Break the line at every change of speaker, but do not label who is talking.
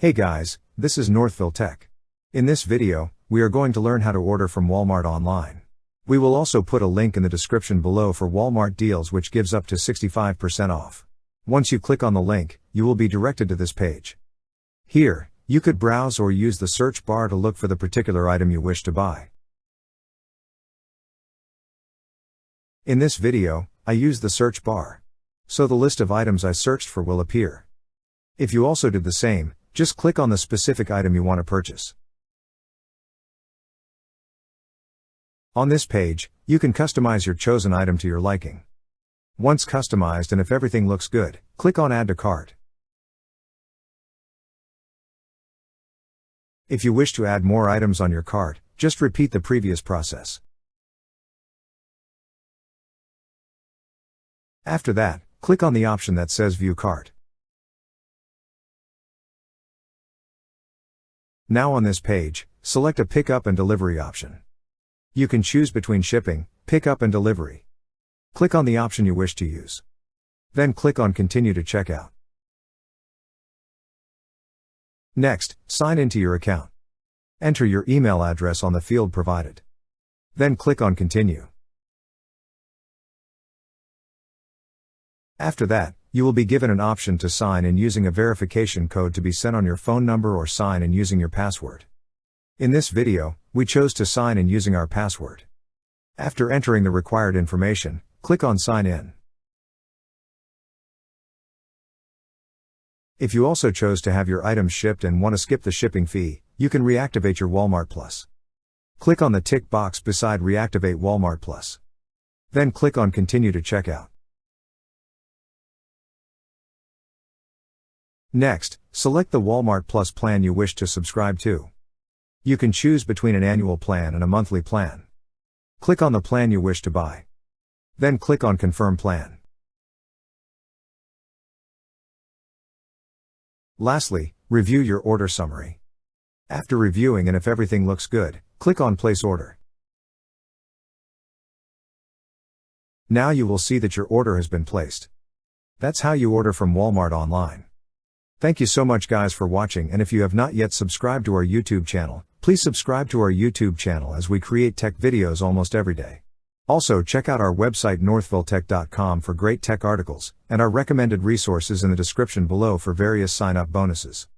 Hey guys, this is Northville Tech. In this video, we are going to learn how to order from Walmart online. We will also put a link in the description below for Walmart deals which gives up to 65% off. Once you click on the link, you will be directed to this page. Here, you could browse or use the search bar to look for the particular item you wish to buy. In this video, I use the search bar. So the list of items I searched for will appear. If you also did the same, just click on the specific item you want to purchase. On this page, you can customize your chosen item to your liking. Once customized and if everything looks good, click on Add to Cart. If you wish to add more items on your cart, just repeat the previous process. After that, click on the option that says View Cart. Now on this page, select a pickup and delivery option. You can choose between shipping, pickup and delivery. Click on the option you wish to use. Then click on Continue to checkout. Next, sign into your account. Enter your email address on the field provided. Then click on Continue. After that, you will be given an option to sign in using a verification code to be sent on your phone number or sign in using your password. In this video, we chose to sign in using our password. After entering the required information, click on Sign In. If you also chose to have your items shipped and want to skip the shipping fee, you can reactivate your Walmart Plus. Click on the tick box beside Reactivate Walmart Plus. Then click on Continue to checkout. Next, select the Walmart Plus plan you wish to subscribe to. You can choose between an annual plan and a monthly plan. Click on the plan you wish to buy. Then click on Confirm Plan. Lastly, review your order summary. After reviewing and if everything looks good, click on Place Order. Now you will see that your order has been placed. That's how you order from Walmart online. Thank you so much guys for watching, and if you have not yet subscribed to our YouTube channel, please subscribe to our YouTube channel as we create tech videos almost every day. Also check out our website northvilletech.com for great tech articles, and our recommended resources in the description below for various sign-up bonuses.